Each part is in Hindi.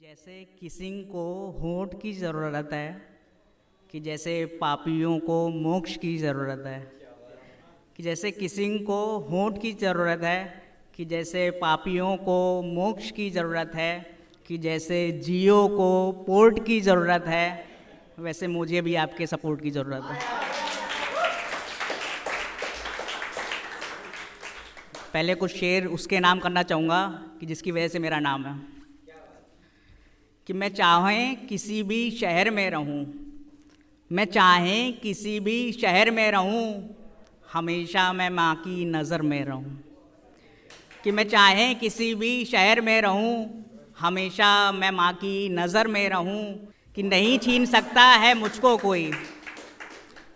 जैसे किसी को होठ की ज़रूरत है कि जैसे पापियों को मोक्ष की ज़रूरत है, कि जैसे किसी को होठ की ज़रूरत है कि जैसे पापियों को मोक्ष की ज़रूरत है, कि जैसे जियो को पोर्ट की ज़रूरत है, वैसे मुझे भी आपके सपोर्ट की ज़रूरत है। पहले कुछ शेर उसके नाम करना चाहूँगा कि जिसकी वजह से मेरा नाम है। कि मैं चाहें किसी भी शहर में रहूं, मैं चाहें किसी भी शहर में रहूं, हमेशा मैं माँ की नज़र में रहूं। कि मैं चाहें किसी भी शहर में रहूं, हमेशा मैं माँ की नज़र में रहूं। कि नहीं छीन सकता है मुझको कोई,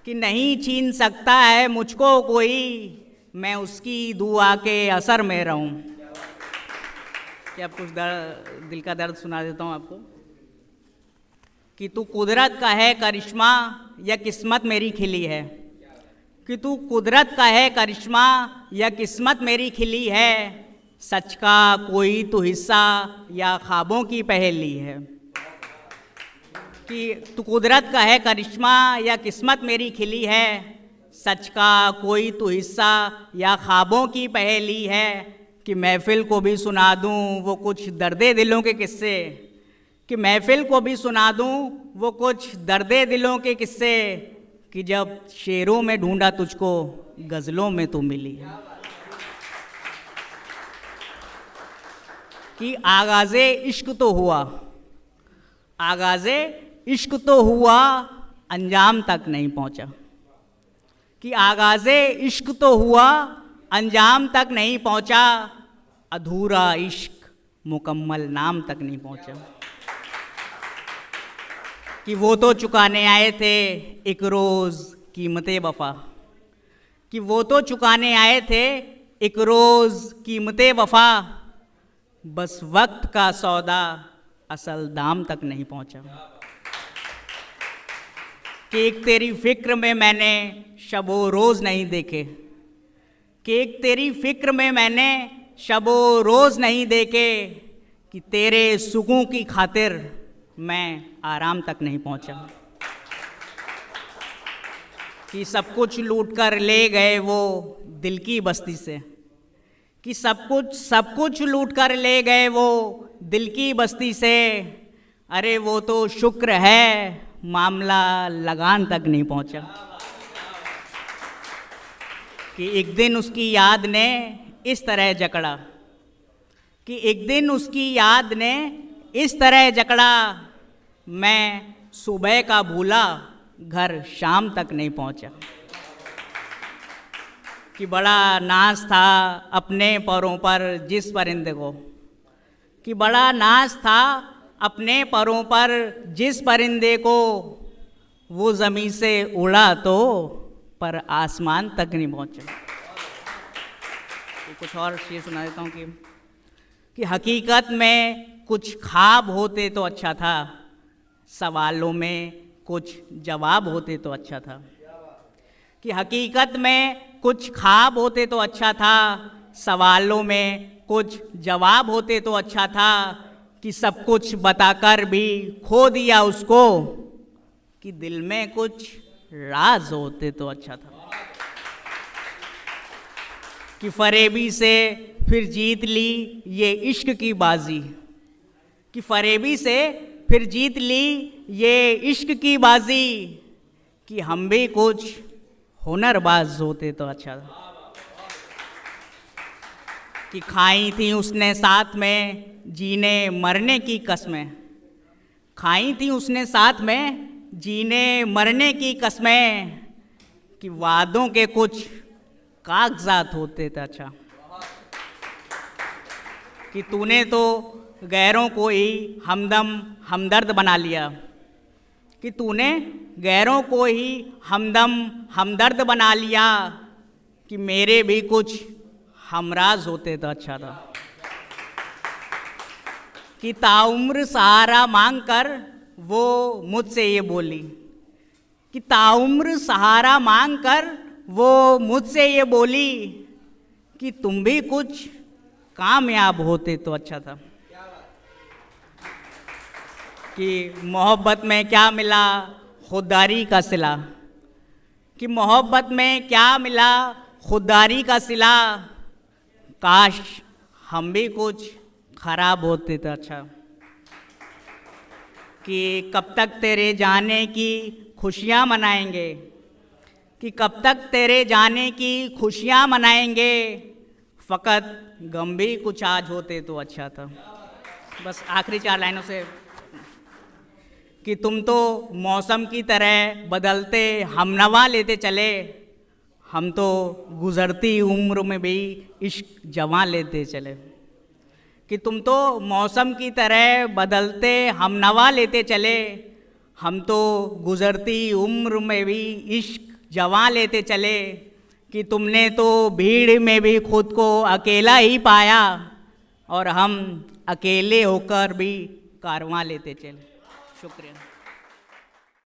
कि नहीं छीन सकता है मुझको कोई, मैं उसकी दुआ के असर में रहूं। कि अब कुछ दिल का दर्द सुना देता हूँ आपको। कि तू कुदरत का है करिश्मा या किस्मत मेरी खिली है, कि तू कुदरत का है करिश्मा या किस्मत मेरी खिली है, सच का कोई तो हिस्सा या ख्वाबों की पहेली है। कि तू कुदरत का है करिश्मा या किस्मत मेरी खिली है, सच का कोई तो हिस्सा या ख्वाबों की पहेली है। कि महफिल को भी सुना दूं वो कुछ दर्दे दिलों के किस्से, कि महफिल को भी सुना दूं वो कुछ दर्दे दिलों के किस्से, कि जब शेरों में ढूंढा तुझको गज़लों में तू मिली। कि आगाज़े इश्क तो हुआ, आगाज़े इश्क तो हुआ, अंजाम तक नहीं पहुंचा। कि आगाज़े इश्क तो हुआ, अंजाम तक नहीं पहुंचा, अधूरा इश्क मुकम्मल नाम तक नहीं पहुंचा। कि वो तो चुकाने आए थे एक रोज़ कीमते वफ़ा, कि वो तो चुकाने आए थे एक रोज़ कीमते वफ़ा, बस वक्त का सौदा असल दाम तक नहीं पहुंचा। कि एक तेरी फिक्र में मैंने शबो रोज़ नहीं देखे, कि एक तेरी फिक्र में मैंने शबो रोज़ नहीं देखे, कि तेरे सुकून की खातिर मैं आराम तक नहीं पहुंचा। कि सब कुछ लूट कर ले गए वो दिल की बस्ती से, कि सब कुछ लूट कर ले गए वो दिल की बस्ती से, अरे वो तो शुक्र है मामला लगान तक नहीं पहुंचा। कि एक दिन उसकी याद ने इस तरह जकड़ा, कि एक दिन उसकी याद ने इस तरह जकड़ा, मैं सुबह का भूला घर शाम तक नहीं पहुंचा। कि बड़ा नाज था अपने परों पर जिस परिंदे को, कि बड़ा नाज था अपने परों पर जिस परिंदे को, वो ज़मीन से उड़ा तो पर आसमान तक नहीं पहुंचा। कुछ और शेर सुना देता हूँ कि हकीकत में कुछ ख्वाब होते तो अच्छा था, सवालों में कुछ जवाब होते तो अच्छा था। कि हकीकत में कुछ ख्वाब होते तो अच्छा था, सवालों में कुछ जवाब होते तो अच्छा था, कि सब कुछ बताकर भी खो दिया उसको, कि दिल में कुछ राज होते तो अच्छा था। कि फरेबी से फिर जीत ली ये इश्क की बाजी, कि फरेबी से फिर जीत ली ये इश्क की बाजी, कि हम भी कुछ हुनरबाज होते तो अच्छा था। कि खाई थी उसने साथ में जीने मरने की कस्में, खाई थी उसने साथ में जीने मरने की कस्में, कि वादों के कुछ कागजात होते थे अच्छा। कि तूने तो गैरों को ही हमदम हमदर्द बना लिया, कि तूने गैरों को ही हमदम हमदर्द बना लिया, कि मेरे भी कुछ हमराज होते तो अच्छा था। कि ताउम्र सहारा मांग कर वो मुझसे ये बोली, कि ताउम्र सहारा मांग कर वो मुझसे ये बोली, कि तुम भी कुछ कामयाब होते तो अच्छा था। कि मोहब्बत में क्या मिला, खुददारी का सिला। कि मोहब्बत में क्या मिला, खुददारी का सिला। काश हम भी कुछ खराब होते तो अच्छा। कि कब तक तेरे जाने की खुशियाँ मनाएंगे, कि कब तक तेरे जाने की खुशियाँ मनाएंगे, फ़कत गम भी कुछ आज होते तो अच्छा था। बस आखिरी 4 लाइनों से। कि तुम तो मौसम की तरह बदलते हमनवा लेते चले, हम तो गुज़रती उम्र में भी इश्क जमा लेते चले। कि तुम तो मौसम की तरह बदलते हमनवा लेते चले, हम तो गुज़रती उम्र में भी इश्क जमा लेते चले। कि तुमने तो भीड़ में भी खुद को अकेला ही पाया, और हम अकेले होकर भी कारवां लेते चले। शुक्रिया।